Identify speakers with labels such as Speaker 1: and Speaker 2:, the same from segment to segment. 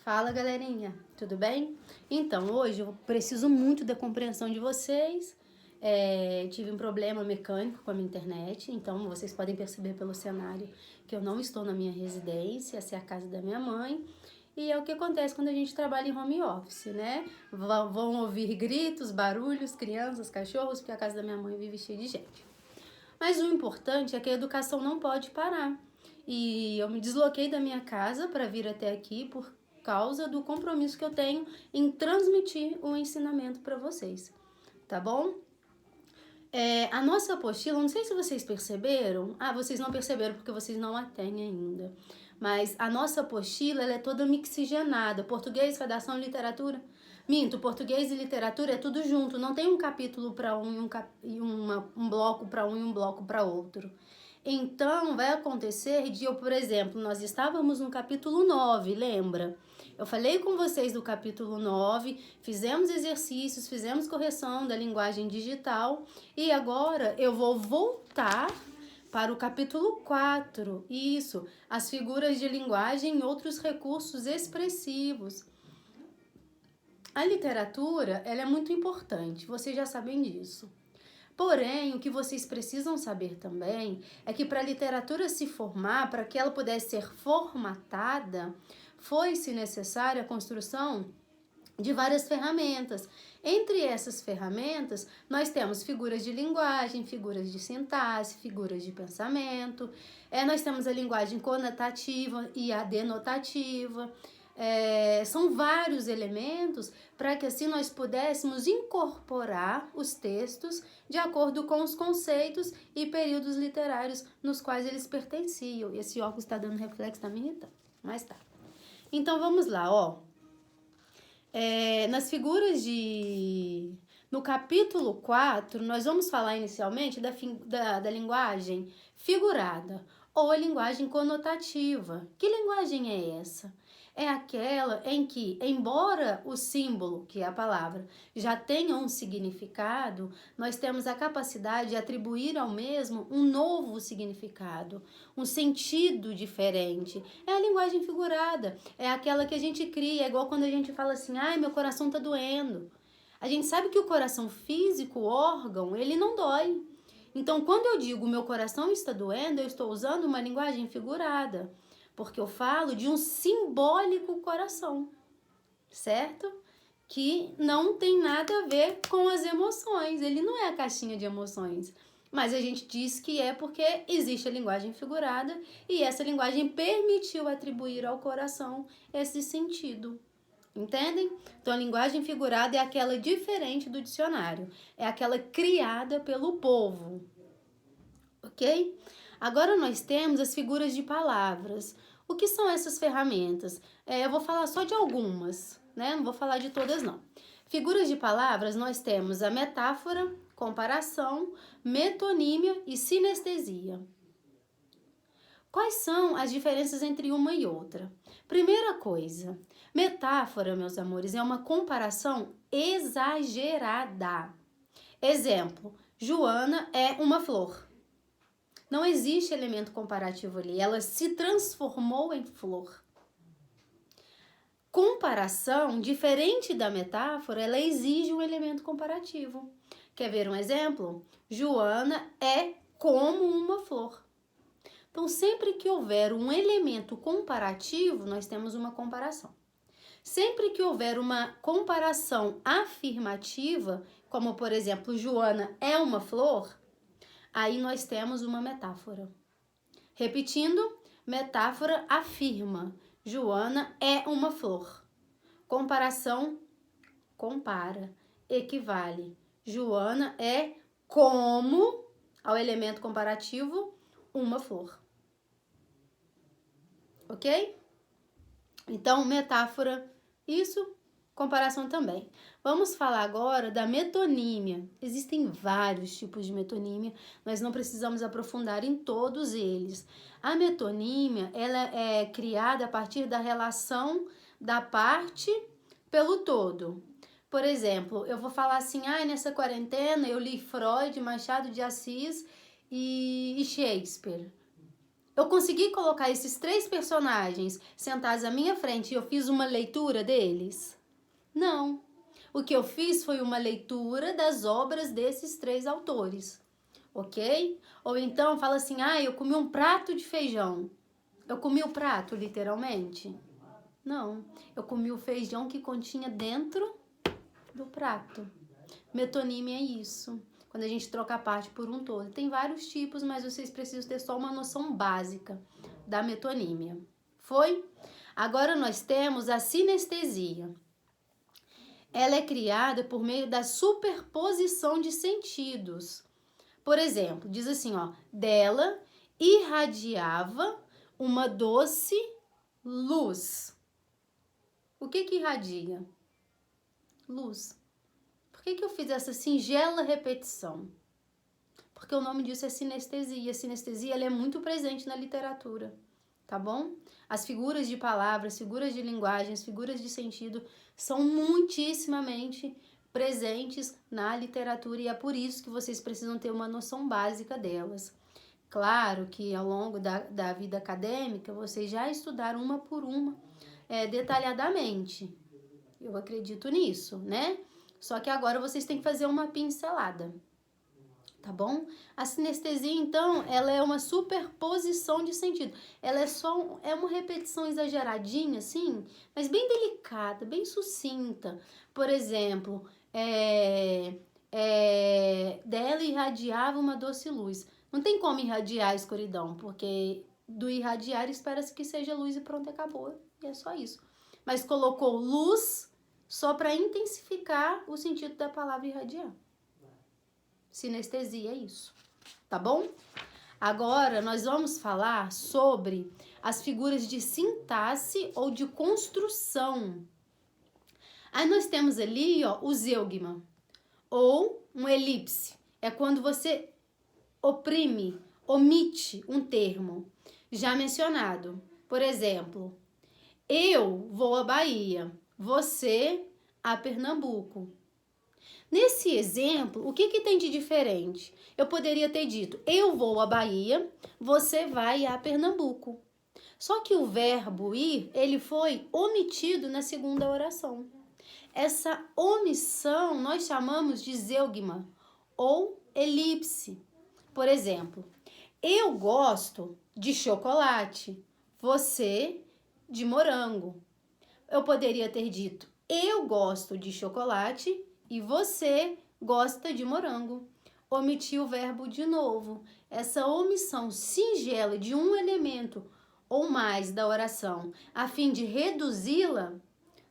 Speaker 1: Fala, galerinha, tudo bem? Então, hoje eu preciso muito da compreensão de vocês. Tive um problema mecânico com a minha internet, então vocês podem perceber pelo cenário que eu não estou na minha residência, essa é a casa da minha mãe. E é o que acontece quando a gente trabalha em home office, né? Vão ouvir gritos, barulhos, crianças, cachorros, porque a casa da minha mãe vive cheia de gente. Mas o importante é que a educação não pode parar. E eu me desloquei da minha casa para vir até aqui por causa do compromisso que eu tenho em transmitir o ensinamento para vocês, tá bom? A nossa apostila, não sei se vocês perceberam, vocês não perceberam porque vocês não a têm ainda, mas a nossa apostila ela é toda mixigenada, português, redação e literatura. Minto, português e literatura é tudo junto, não tem um capítulo para um e um bloco para um e um bloco para outro. Então, vai acontecer por exemplo, nós estávamos no capítulo 9, lembra? Eu falei com vocês do capítulo 9, fizemos exercícios, fizemos correção da linguagem digital e agora eu vou voltar para o capítulo 4, isso, as figuras de linguagem e outros recursos expressivos. A literatura, ela é muito importante, vocês já sabem disso. Porém, o que vocês precisam saber também é que para a literatura se formar, para que ela pudesse ser formatada, foi-se necessária a construção de várias ferramentas. Entre essas ferramentas, nós temos figuras de linguagem, figuras de sintaxe, figuras de pensamento, nós temos a linguagem conotativa e a denotativa. São vários elementos para que assim nós pudéssemos incorporar os textos de acordo com os conceitos e períodos literários nos quais eles pertenciam. Esse óculos está dando reflexo, está me irritando, mas tá. Então vamos lá, ó. Nas figuras no capítulo 4, nós vamos falar inicialmente da linguagem figurada ou a linguagem conotativa. Que linguagem é essa? É aquela em que, embora o símbolo, que é a palavra, já tenha um significado, nós temos a capacidade de atribuir ao mesmo um novo significado, um sentido diferente. É a linguagem figurada, é aquela que a gente cria, é igual quando a gente fala assim, ai, meu coração tá doendo. A gente sabe que o coração físico, o órgão, ele não dói. Então, quando eu digo meu coração está doendo, eu estou usando uma linguagem figurada, porque eu falo de um simbólico coração, certo? Que não tem nada a ver com as emoções, ele não é a caixinha de emoções. Mas a gente diz que é porque existe a linguagem figurada e essa linguagem permitiu atribuir ao coração esse sentido. Entendem? Então, a linguagem figurada é aquela diferente do dicionário, é aquela criada pelo povo, ok? Agora nós temos as figuras de palavras. O que são essas ferramentas? Eu vou falar só de algumas, né? Não vou falar de todas, não. Figuras de palavras, nós temos a metáfora, comparação, metonímia e sinestesia. Quais são as diferenças entre uma e outra? Primeira coisa, metáfora, meus amores, é uma comparação exagerada. Exemplo, Joana é uma flor. Não existe elemento comparativo ali, ela se transformou em flor. Comparação, diferente da metáfora, ela exige um elemento comparativo. Quer ver um exemplo? Joana é como uma flor. Então, sempre que houver um elemento comparativo, nós temos uma comparação. Sempre que houver uma comparação afirmativa, como por exemplo, Joana é uma flor, aí nós temos uma metáfora. Repetindo, metáfora afirma, Joana é uma flor. Comparação, compara, equivale. Joana é como, ao elemento comparativo, uma flor. Ok? Então, metáfora, isso, comparação também. Vamos falar agora da metonímia. Existem vários tipos de metonímia, nós não precisamos aprofundar em todos eles. A metonímia, ela é criada a partir da relação da parte pelo todo. Por exemplo, eu vou falar assim, nessa quarentena eu li Freud, Machado de Assis e Shakespeare. Eu consegui colocar esses 3 personagens sentados à minha frente e eu fiz uma leitura deles? Não. O que eu fiz foi uma leitura das obras desses 3 autores, ok? Ou então fala assim, eu comi um prato de feijão. Eu comi o prato, literalmente? Não. Eu comi o feijão que continha dentro do prato. Metonímia é isso. Quando a gente troca a parte por um todo. Tem vários tipos, mas vocês precisam ter só uma noção básica da metonímia. Foi? Agora nós temos a sinestesia. Ela é criada por meio da superposição de sentidos. Por exemplo, diz assim, ó, dela irradiava uma doce luz. O que irradia? Luz. Por que eu fiz essa singela repetição? Porque o nome disso é sinestesia. A sinestesia ela é muito presente na literatura, tá bom? As figuras de palavras, figuras de linguagem, as figuras de sentido são muitíssimamente presentes na literatura e é por isso que vocês precisam ter uma noção básica delas. Claro que ao longo da vida acadêmica vocês já estudaram uma por uma detalhadamente. Eu acredito nisso, né? Só que agora vocês têm que fazer uma pincelada, tá bom? A sinestesia, então, ela é uma superposição de sentido. Ela é uma repetição exageradinha, assim, mas bem delicada, bem sucinta. Por exemplo, dela irradiava uma doce luz. Não tem como irradiar a escuridão, porque do irradiar espera-se que seja luz e pronto, acabou. E é só isso. Mas colocou luz só para intensificar o sentido da palavra irradiar. Sinestesia é isso, tá bom? Agora nós vamos falar sobre as figuras de sintaxe ou de construção. Aí nós temos ali, ó, o zeugma ou um elipse. É quando você oprime, omite um termo já mencionado. Por exemplo, eu vou à Bahia, você a Pernambuco. Nesse exemplo, o que tem de diferente? Eu poderia ter dito, eu vou à Bahia, você vai a Pernambuco. Só que o verbo ir, ele foi omitido na segunda oração. Essa omissão nós chamamos de zeugma ou elipse. Por exemplo, eu gosto de chocolate, você de morango. Eu poderia ter dito, eu gosto de chocolate e você gosta de morango. Omiti o verbo de novo. Essa omissão singela de um elemento ou mais da oração, a fim de reduzi-la,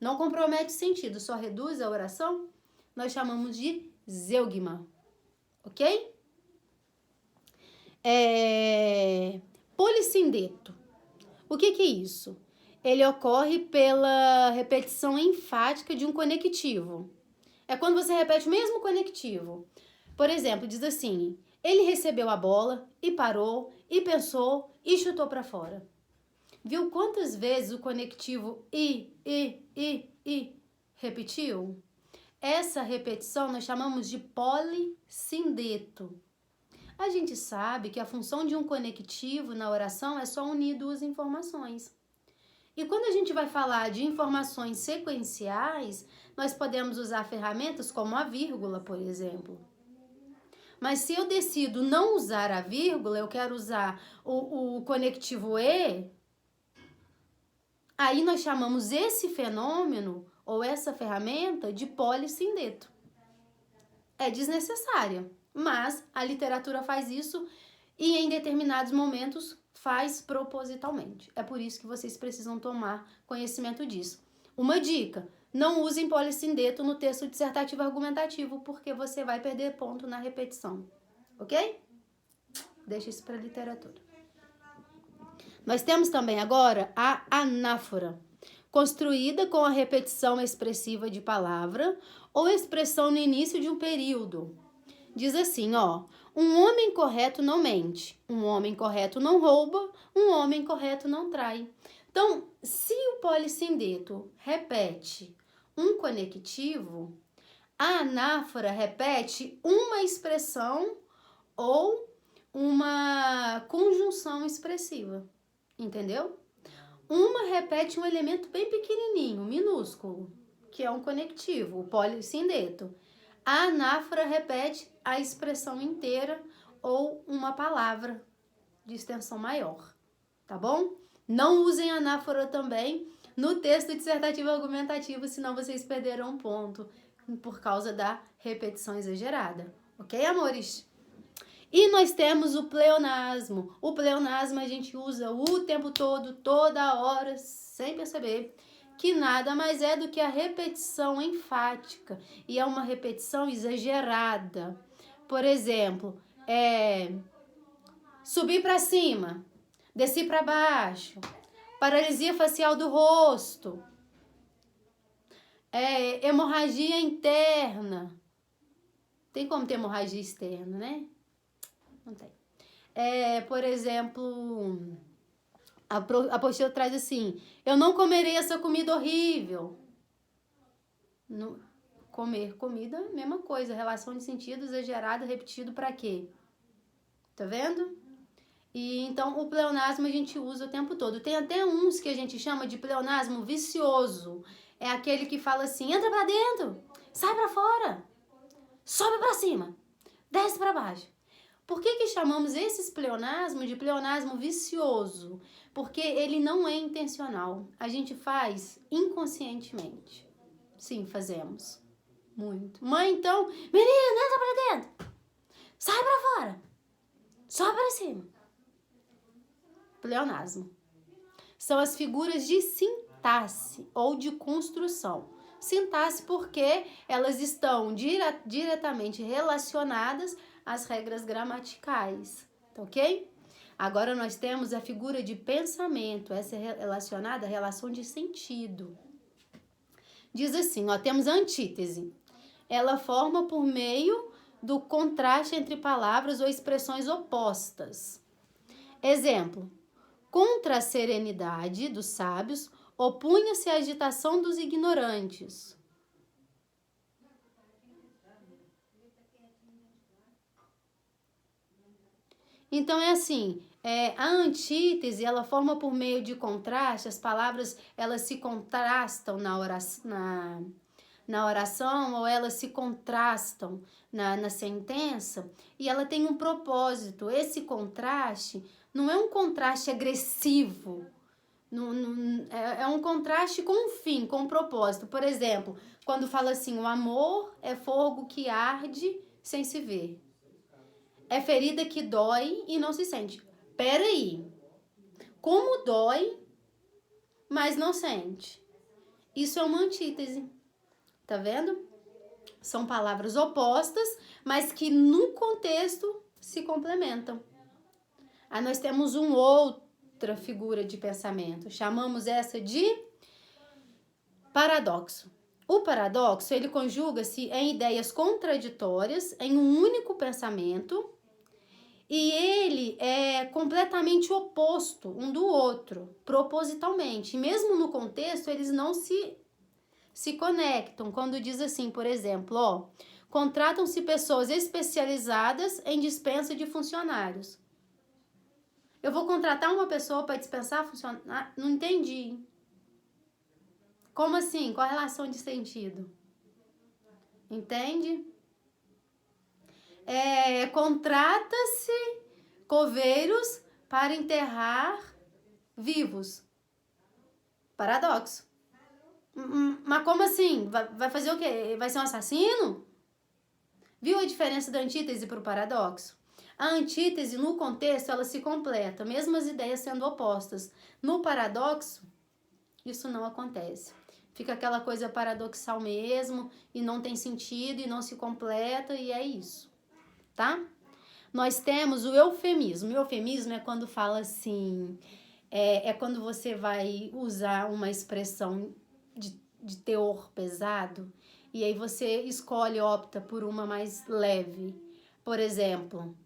Speaker 1: não compromete o sentido, só reduz a oração, nós chamamos de zeugma, ok? Polissindeto. O que é isso? Ele ocorre pela repetição enfática de um conectivo. É quando você repete o mesmo conectivo. Por exemplo, diz assim, ele recebeu a bola e parou, e pensou, e chutou para fora. Viu quantas vezes o conectivo i repetiu? Essa repetição nós chamamos de polissindeto. A gente sabe que a função de um conectivo na oração é só unir duas informações. E quando a gente vai falar de informações sequenciais, nós podemos usar ferramentas como a vírgula, por exemplo. Mas se eu decido não usar a vírgula, eu quero usar o conectivo e, aí nós chamamos esse fenômeno ou essa ferramenta de polissindeto. É desnecessária, mas a literatura faz isso e em determinados momentos faz propositalmente. É por isso que vocês precisam tomar conhecimento disso. Uma dica, não usem polissindeto no texto dissertativo argumentativo, porque você vai perder ponto na repetição, ok? Deixa isso para a literatura. Nós temos também agora a anáfora, construída com a repetição expressiva de palavra ou expressão no início de um período. Diz assim, ó, um homem correto não mente, um homem correto não rouba, um homem correto não trai. Então, se o polissindeto repete um conectivo, a anáfora repete uma expressão ou uma conjunção expressiva, entendeu? Uma repete um elemento bem pequenininho, minúsculo, que é um conectivo, o polissindeto. A anáfora repete a expressão inteira ou uma palavra de extensão maior, tá bom? Não usem anáfora também no texto dissertativo argumentativo, senão vocês perderão um ponto por causa da repetição exagerada, ok, amores? E nós temos o pleonasmo. O pleonasmo a gente usa o tempo todo, toda hora, sem perceber, que nada mais é do que a repetição enfática. E é uma repetição exagerada. Por exemplo, subir para cima, descer para baixo, paralisia facial do rosto, hemorragia interna. Tem como ter hemorragia externa, né? Não tem. Por exemplo, a apostila traz assim: eu não comerei essa comida horrível. Comer comida, mesma coisa. Relação de sentido exagerada, repetido para quê? Tá vendo? E então o pleonasmo a gente usa o tempo todo. Tem até uns que a gente chama de pleonasmo vicioso. É aquele que fala assim: entra pra dentro, sai pra fora, sobe pra cima, desce pra baixo. Por que chamamos esses pleonasmos de pleonasmo vicioso? Porque ele não é intencional. A gente faz inconscientemente. Sim, fazemos. Muito. Mãe, então, menina, entra pra dentro. Sai pra fora. Sobe pra cima. Pleonasmo. São as figuras de sintaxe ou de construção. Sintaxe porque elas estão diretamente relacionadas às regras gramaticais, tá ok? Agora nós temos a figura de pensamento, essa é relacionada à relação de sentido. Diz assim, temos a antítese. Ela forma por meio do contraste entre palavras ou expressões opostas. Exemplo, contra a serenidade dos sábios, opunha-se a agitação dos ignorantes. Então, é assim, a antítese, ela forma por meio de contraste, as palavras, elas se contrastam na oração ou elas se contrastam na sentença, e ela tem um propósito. Esse contraste não é um contraste agressivo, é um contraste com um fim, com um propósito. Por exemplo, quando fala assim, o amor é fogo que arde sem se ver. É ferida que dói e não se sente. Peraí, como dói, mas não sente? Isso é uma antítese, tá vendo? São palavras opostas, mas que no contexto se complementam. Aí nós temos outra figura de pensamento, chamamos essa de paradoxo. O paradoxo, ele conjuga-se em ideias contraditórias, em um único pensamento, e ele é completamente oposto um do outro, propositalmente. E mesmo no contexto, eles não se conectam. Quando diz assim, por exemplo, contratam-se pessoas especializadas em dispensa de funcionários. Eu vou contratar uma pessoa para dispensar funcionários? Não entendi. Como assim? Qual a relação de sentido? Entende? Contrata-se coveiros para enterrar vivos. Paradoxo. Mas como assim? Vai fazer o quê? Vai ser um assassino? Viu a diferença da antítese para o paradoxo? A antítese, no contexto, ela se completa, mesmo as ideias sendo opostas. No paradoxo, isso não acontece. Fica aquela coisa paradoxal mesmo, e não tem sentido, e não se completa, e é isso. Tá? Nós temos o eufemismo. O eufemismo é quando fala assim, é quando você vai usar uma expressão de teor pesado e aí você opta por uma mais leve. Por exemplo,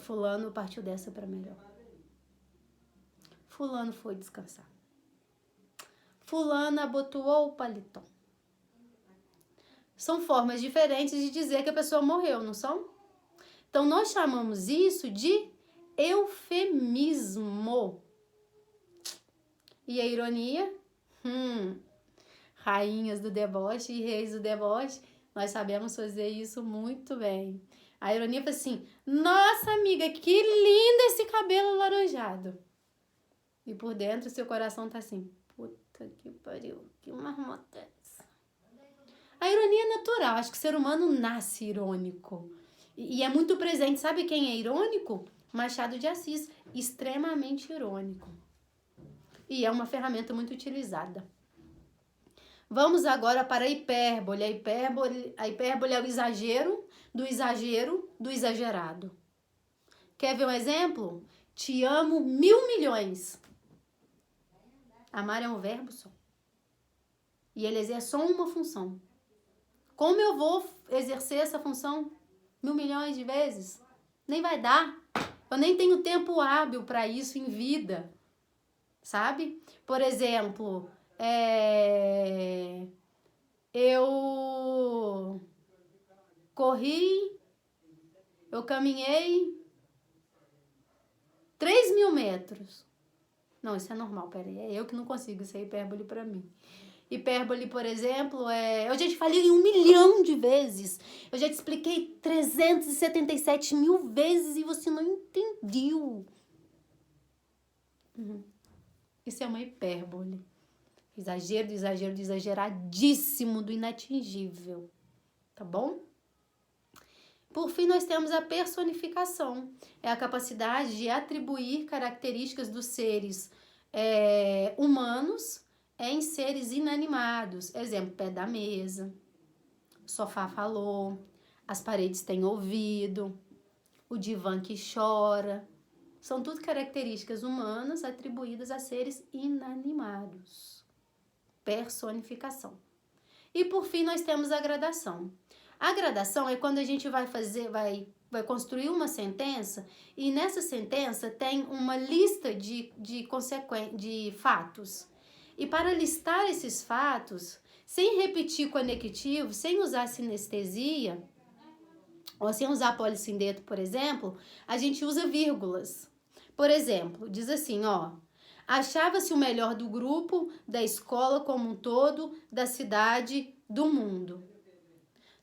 Speaker 1: fulano partiu dessa para melhor. Fulano foi descansar. Fulana abotoou o paletó. São formas diferentes de dizer que a pessoa morreu, não são? Então, nós chamamos isso de eufemismo. E a ironia? Rainhas do deboche e reis do deboche, nós sabemos fazer isso muito bem. A ironia foi assim, nossa amiga, que lindo esse cabelo alaranjado. E por dentro seu coração tá assim, puta que pariu, que marmota é essa? A ironia é natural, acho que o ser humano nasce irônico. E é muito presente, sabe quem é irônico? Machado de Assis, extremamente irônico. E é uma ferramenta muito utilizada. Vamos agora para a hipérbole. A hipérbole é o exagero do exagerado. Quer ver um exemplo? Te amo 1000 milhões. Amar é um verbo só. E ele exerce só uma função. Como eu vou exercer essa função 1000 milhões de vezes? Nem vai dar. Eu nem tenho tempo hábil para isso em vida. Sabe? Por exemplo, eu corri, eu caminhei 3.000 metros. Não, isso é normal, peraí, é eu que não consigo, isso é hipérbole pra mim. Hipérbole, por exemplo, eu já te falei 1 milhão de vezes. Eu já te expliquei 377 mil vezes e você não entendeu. Isso é uma hipérbole. Exagero, do exagero, do exageradíssimo, do inatingível. Tá bom? Por fim, nós temos a personificação. É a capacidade de atribuir características dos seres humanos em seres inanimados. Exemplo, pé da mesa, o sofá falou, as paredes têm ouvido, o divã que chora. São tudo características humanas atribuídas a seres inanimados. Personificação. E por fim, nós temos a gradação. A gradação é quando a gente vai construir uma sentença e nessa sentença tem uma lista de fatos. E para listar esses fatos, sem repetir conectivo, sem usar sinestesia, ou sem usar polissindeto, por exemplo, a gente usa vírgulas. Por exemplo, diz assim, ó, achava-se o melhor do grupo, da escola como um todo, da cidade, do mundo.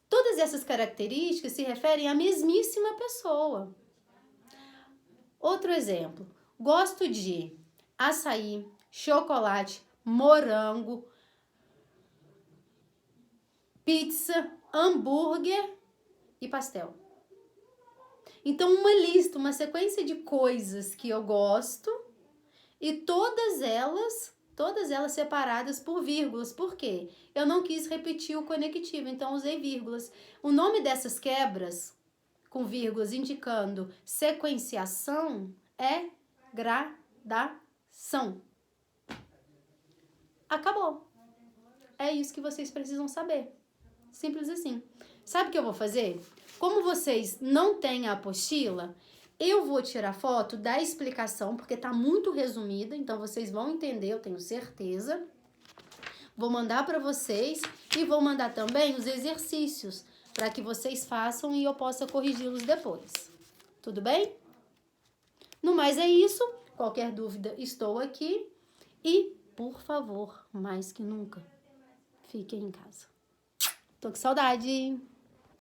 Speaker 1: Todas essas características se referem à mesmíssima pessoa. Outro exemplo, gosto de açaí, chocolate, morango, pizza, hambúrguer e pastel. Então, uma lista, uma sequência de coisas que eu gosto e todas elas separadas por vírgulas. Por quê? Eu não quis repetir o conectivo, então usei vírgulas. O nome dessas quebras com vírgulas indicando sequenciação é gradação. Acabou. É isso que vocês precisam saber. Simples assim. Sabe o que eu vou fazer? Como vocês não têm a apostila, eu vou tirar foto da explicação, porque tá muito resumida, então vocês vão entender, eu tenho certeza. Vou mandar para vocês e vou mandar também os exercícios para que vocês façam e eu possa corrigi-los depois. Tudo bem? No mais é isso. Qualquer dúvida, estou aqui. E, por favor, mais que nunca, fiquem em casa. Tô com saudade.